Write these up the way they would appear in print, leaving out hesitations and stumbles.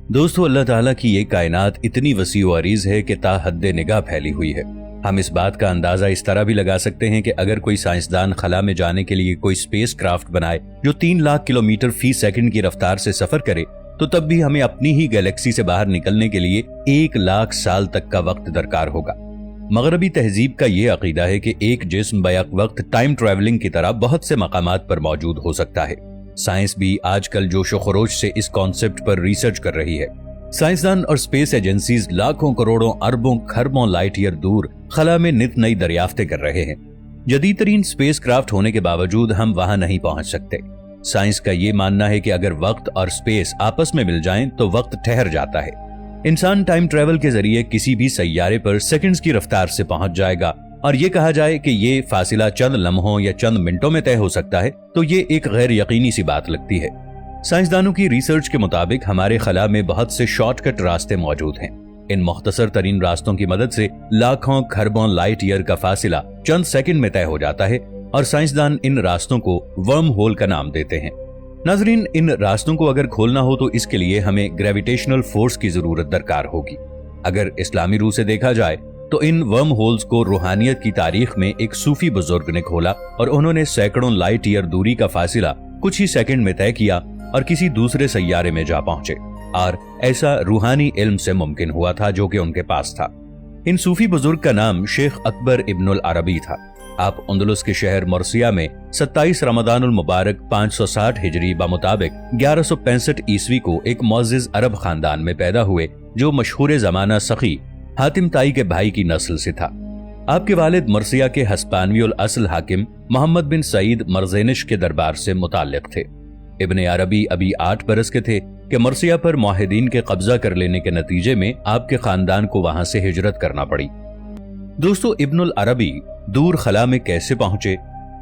दोस्तों, अल्लाह ताला की ये कायनात इतनी वसी व अरीज है कि ता हद निगाह फैली हुई है। हम इस बात का अंदाजा इस तरह भी लगा सकते हैं कि अगर कोई साइंसदान खला में जाने के लिए कोई स्पेस क्राफ्ट बनाए जो 3 लाख किलोमीटर फी सेकंड की रफ्तार से सफर करे, तो तब भी हमें अपनी ही गैलेक्सी से बाहर निकलने के लिए 1 लाख साल तक का वक्त दरकार होगा। मगरबी तहजीब का ये अकीदा है कि एक जिस्म बैक वक्त टाइम ट्रैवलिंग की तरह बहुत से मकामात पर मौजूद हो सकता है। साइंस भी आजकल जोशो खरोश से इस कॉन्सेप्ट पर रिसर्च कर रही है। साइंसदान और स्पेस एजेंसीज लाखों करोड़ों अरबों खरबों लाइट ईयर दूर खला में नित नई दरियाफ्तें कर रहे हैं। जदीद तरीन स्पेस क्राफ्ट होने के बावजूद हम वहां नहीं पहुंच सकते। साइंस का ये मानना है कि अगर वक्त और स्पेस आपस में मिल जाएं तो वक्त ठहर जाता है। इंसान टाइम ट्रैवल के जरिए किसी भी सैयारे पर सेकंड्स की रफ्तार से पहुंच जाएगा, और ये कहा जाए कि ये फासिला चंद लम्हों या चंद मिनटों में तय हो सकता है तो ये एक गैर यकीनी सी बात लगती है। साइंसदानों की रिसर्च के मुताबिक हमारे खला में बहुत से शॉर्टकट रास्ते मौजूद हैं। इन मुख्तसर तरीन रास्तों की मदद से लाखों खरबों लाइट ईयर का फासिला चंद सेकंड में तय हो जाता है, और साइंसदान इन रास्तों को वर्म होल का नाम देते हैं। नाजरीन, इन रास्तों को अगर खोलना हो तो इसके लिए हमें ग्रेविटेशनल फोर्स की जरूरत दरकार होगी। अगर इस्लामी रूह से देखा जाए तो इन वर्म होल्स को रूहानियत की तारीख में एक सूफी बुजुर्ग ने खोला, और उन्होंने सैकड़ों लाइट ईयर दूरी का फासिला कुछ ही सेकंड में तय किया और किसी दूसरे सैयारे में जा पहुंचे, और ऐसा रूहानी इल्म से मुमकिन हुआ था जो कि उनके पास था। इन सूफी बुजुर्ग का नाम शेख अकबर इब्नुल अरबी था। आप अंदलुस के शहर मर्सिया में 27 रमदानुल मुबारक 560 हिजरी मुताबिक 1165 ईस्वी को एक मुअज़्ज़िज़ अरब खानदान में पैदा हुए, जो मशहूर जमाना सखी हातिम ताई के भाई की नस्ल से था। आपके वालिद मर्सिया के हस्पानवीउल असल हाकिम मोहम्मद बिन सईद मरज़ेनिश के दरबार से मुताल्लिक थे। इब्ने अरबी अभी 8 बरस के थे कि मर्सिया पर मुआहिदीन के कब्जा कर लेने के नतीजे में आपके खानदान को वहां से हिजरत करना पड़ी। दोस्तों, इब्नुल अरबी दूर खला में कैसे पहुंचे,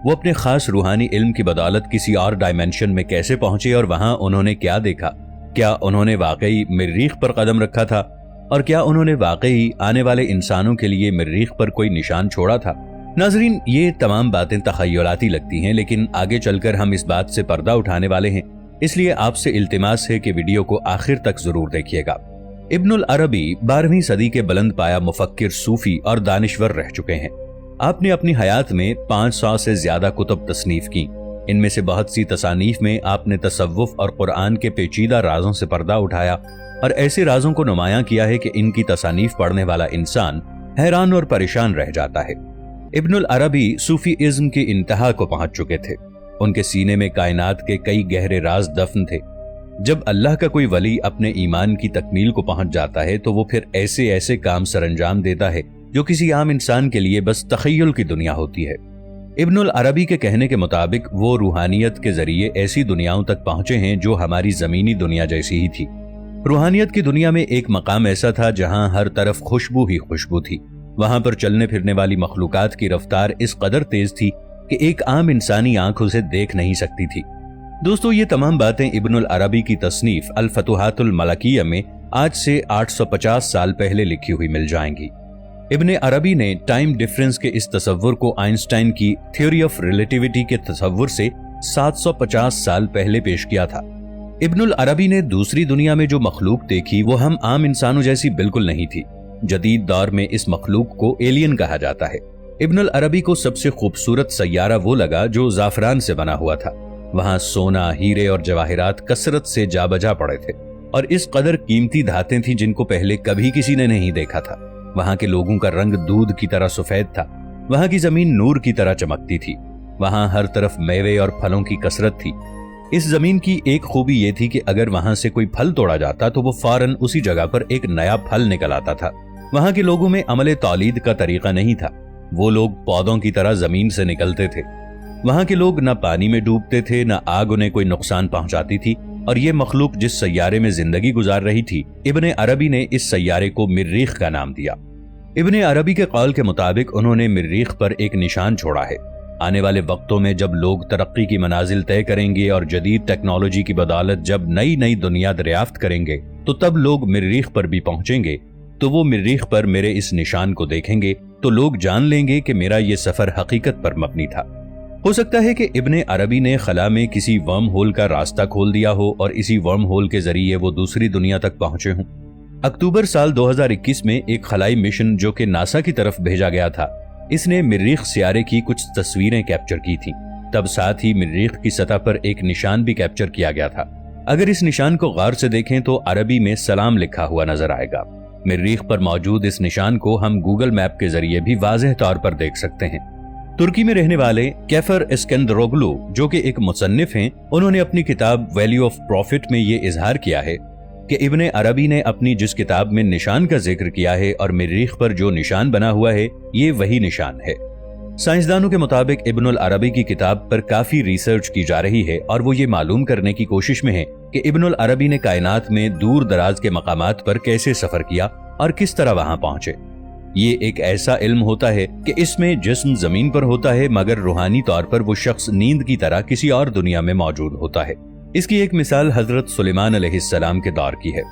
वो अपने खास रूहानी इल्म की बदौलत किसी और डायमेंशन में कैसे पहुंचे, और वहां उन्होंने क्या देखा? क्या उन्होंने वाकई मरीख पर कदम रखा था, और क्या उन्होंने वाकई आने वाले इंसानों के लिए मरीख पर कोई निशान छोड़ा था? नाजरीन, ये तमाम बातें तखय्युलाती लगती हैं, लेकिन आगे चलकर हम इस बात से पर्दा उठाने वाले हैं, इसलिए आपसे इल्तिमास है कि वीडियो को आखिर तक जरूर देखिएगा। इब्नुल अरबी 12वीं सदी के बुलंद पाया मुफक्किर, सूफी और दानिश्वर रह चुके हैं। आपने अपनी हयात में 500 से ज्यादा कुतुब तसनीफ की। इनमें से बहुत सी तसानीफ में आपने तसव्वुफ और कुरान के पेचीदा राजों से पर्दा उठाया, और ऐसे राजों को नुमायां किया है कि इनकी तसानीफ पढ़ने वाला इंसान हैरान और परेशान रह जाता है। इब्नुल अरबी सूफी इज्म की इंतहा को पहुंच चुके थे। उनके सीने में कायनात के कई गहरे राज दफन थे। जब अल्लाह का कोई वली अपने ईमान की तकमील को पहुंच जाता है तो वो फिर ऐसे ऐसे काम सरंजाम देता है जो किसी आम इंसान के लिए बस तखय्युल की दुनिया होती है। इब्नुल अरबी के कहने के मुताबिक वो रूहानियत के जरिए ऐसी दुनियाओं तक पहुंचे हैं जो हमारी जमीनी दुनिया जैसी ही थी। रूहानियत की दुनिया में एक मकाम ऐसा था जहां हर तरफ खुशबू ही खुशबू थी। वहां पर चलने फिरने वाली मखलूकात की रफ्तार इस कदर तेज थी कि एक आम इंसानी आंख उसे देख नहीं सकती थी। दोस्तों, ये तमाम बातें इब्नुल अरबी की तसनीफ अल फतुहातुल मलकिया में आज से 850 साल पहले लिखी हुई मिल जाएंगी। इब्ने अरबी ने टाइम डिफरेंस के इस तसव्वुर को आइंस्टाइन की थ्योरी ऑफ रिलेटिविटी के तसव्वुर से 750 साल पहले पेश किया था। इब्नुल अरबी ने दूसरी दुनिया में जो मखलूक देखी वो हम आम इंसानों जैसी बिल्कुल नहीं थी। जदीद दौर में इस मखलूक को एलियन कहा जाता है। इब्नुल अरबी को सबसे खूबसूरत सैयारा वो लगा जो जाफरान से बना हुआ था। वहां सोना, हीरे और जवाहिरात कसरत से जा बजा पड़े थे, और इस कदर कीमती धातें थीं जिनको पहले कभी किसी ने नहीं देखा था। वहां के लोगों का रंग दूध की तरह सफेद था। वहां की जमीन नूर की तरह चमकती थी। वहां हर तरफ मेवे और फलों की कसरत थी। इस जमीन की एक खूबी ये थी कि अगर वहां से कोई फल तोड़ा जाता तो वो फौरन उसी जगह पर एक नया फल निकल आता था। वहां के लोगों में अमले तौलीद का तरीका नहीं था। वो लोग पौधों की तरह जमीन से निकलते थे। वहां के लोग न पानी में डूबते थे, न आग उन्हें कोई नुकसान पहुंचाती थी, और ये मखलूक जिस सैयारे में जिंदगी गुजार रही थी, इब्ने अरबी ने इस सैयारे को मरीख का नाम दिया। इब्ने अरबी के कौल के मुताबिक उन्होंने मरीख पर एक निशान छोड़ा है। आने वाले वक्तों में जब लोग तरक्की की मनाजिल तय करेंगे और जदीद टेक्नोलॉजी की बदौलत जब नई नई दुनिया दरियाफ्त करेंगे, तो तब लोग मरीख पर भी पहुंचेंगे। तो वो मरीख पर मेरे इस निशान को देखेंगे तो लोग जान लेंगे कि मेरा ये सफर हकीकत पर मबनी था। हो सकता है कि इब्ने अरबी ने खला में किसी वर्म होल का रास्ता खोल दिया हो और इसी वर्म होल के जरिए वो दूसरी दुनिया तक पहुंचे हों। अक्टूबर साल 2021 में एक खलाई मिशन जो कि नासा की तरफ भेजा गया था, इसने मरीख सियारे की कुछ तस्वीरें कैप्चर की थीं। तब साथ ही मरीख की सतह पर एक निशान भी कैप्चर किया गया था। अगर इस निशान को गौर से देखें तो अरबी में सलाम लिखा हुआ नजर आएगा। मरीख पर मौजूद इस निशान को हम गूगल मैप के जरिए भी वाज़ेह तौर पर देख सकते हैं। तुर्की में रहने वाले कैफर इस्कंदरोग्लू जो कि एक मुसन्निफ हैं, उन्होंने अपनी किताब वैल्यू ऑफ प्रॉफिट में ये इजहार किया है कि इब्ने अरबी ने अपनी जिस किताब में निशान का जिक्र किया है और मरीख पर जो निशान बना हुआ है, ये वही निशान है। साइंसदानों के मुताबिक इब्नुल अरबी की किताब पर काफी रिसर्च की जा रही है और वो ये मालूम करने की कोशिश में है कि इब्नुल अरबी ने कायनात में दूर दराज के मकामात पर कैसे सफर किया और किस तरह वहां पहुंचे। ये एक ऐसा इल्म होता है कि इसमें जिस्म जमीन पर होता है मगर रूहानी तौर पर वो शख्स नींद की तरह किसी और दुनिया में मौजूद होता है। इसकी एक मिसाल हजरत सुलेमान अलैहिस्सलाम के दौर की है,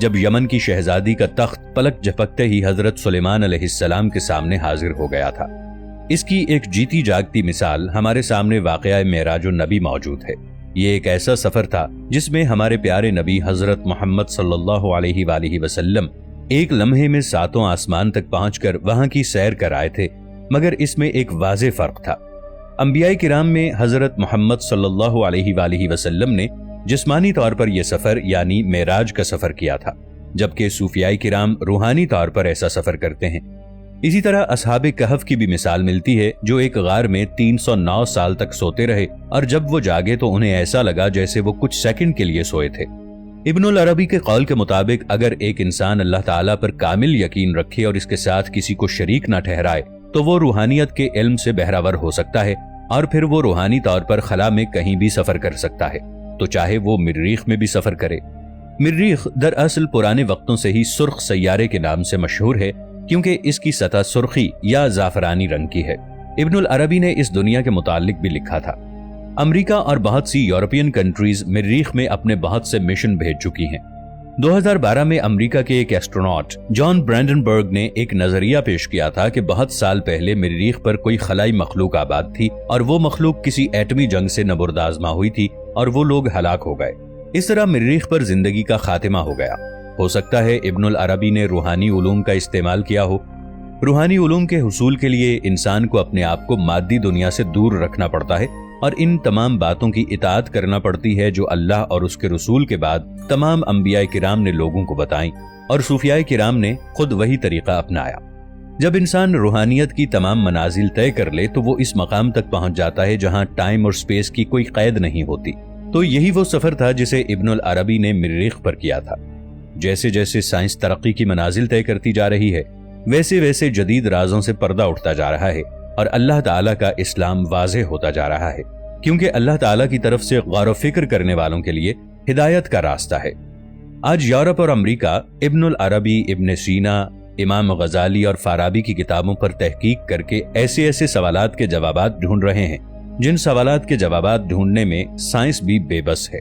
जब यमन की शहजादी का तख्त पलक झपकते ही हजरत सुलेमान अलैहिस्सलाम के सामने हाजिर हो गया था। इसकी एक जीती जागती मिसाल हमारे सामने वाक़या मेराजुन नबी मौजूद है। ये एक ऐसा सफर था जिसमें हमारे प्यारे नबी हजरत मोहम्मद सल्लल्लाहु अलैहि वसल्लम एक लम्हे में सातों आसमान तक पहुंचकर वहां की सैर कर आए थे, मगर इसमें एक वाज़ेह फर्क था। अंबियाए किराम में हजरत मोहम्मद सल्लल्लाहु अलैहि वसल्लम ने जिस्मानी तौर पर यह सफर यानी मेराज का सफर किया था, जबकि सूफियाए किराम रूहानी तौर पर ऐसा सफर करते हैं। इसी तरह असहाबे कहफ की भी मिसाल मिलती है, जो एक गार में 309 साल तक सोते रहे और जब वो जागे तो उन्हें ऐसा लगा जैसे वो कुछ सेकंड के लिए सोए थे। इब्नुल अरबी के कौल के मुताबिक अगर एक इंसान अल्लाह ताला पर कामिल यकीन रखे और इसके साथ किसी को शरीक न ठहराए तो वो रूहानियत के इल्म से बहरावर हो सकता है और फिर वो रूहानी तौर पर खला में कहीं भी सफर कर सकता है, तो चाहे वो मरीख में भी सफर करे। मरीख दरअसल पुराने वक्तों से ही सुर्ख सैयारे के नाम से मशहूर है, क्योंकि इसकी सतह सुर्खी या जाफरानी रंग की है। इब्नुल अरबी ने इस दुनिया के मुतालिक भी लिखा था। अमेरिका और बहुत सी यूरोपियन कंट्रीज मरीख में अपने बहुत से मिशन भेज चुकी हैं। 2012 में अमेरिका के एक एस्ट्रोनॉट जॉन ब्रैंडनबर्ग ने एक नजरिया पेश किया था कि बहुत साल पहले मरीख पर कोई खलाई मखलूक आबाद थी और वो मखलूक किसी एटमी जंग से नबुर्दाजमा हुई थी और वो लोग हलाक हो गए। इस तरह मरीख पर जिंदगी का खातिमा हो गया। हो सकता है इब्नुल अरबी ने रूहानी उलूम का इस्तेमाल किया हो। रूहानी उलूम के हुसूल के लिए इंसान को अपने आप को मादी दुनिया से दूर रखना पड़ता है और इन तमाम बातों की इताअत करना पड़ती है जो अल्लाह और उसके रसूल के बाद तमाम अंबियाए किराम ने लोगों को बताई और सूफियाए किराम ने खुद वही तरीका अपनाया। जब इंसान रूहानियत की तमाम मनाजिल तय कर ले तो वो इस मकाम तक पहुंच जाता है जहां टाइम और स्पेस की कोई कैद नहीं होती। तो यही वो सफर था जिसे इब्नुल अरबी ने मरीख पर किया था। जैसे जैसे साइंस तरक्की की मनाजिल तय करती जा रही है, वैसे वैसे जदीद राजों से पर्दा उठता जा रहा है और अल्लाह ताला का इस्लाम वाज़ेह होता जा रहा है, क्योंकि अल्लाह ताला की तरफ से गौर व फिक्र करने वालों के लिए हिदायत का रास्ता है। आज यूरोप और अमेरिका इब्नुल अरबी, इब्न सीना, इमाम गजाली और फाराबी की किताबों पर तहकीक करके ऐसे ऐसे सवालात के जवाबात ढूंढ रहे हैं जिन सवालात के जवाबात ढूंढने में साइंस भी बेबस है।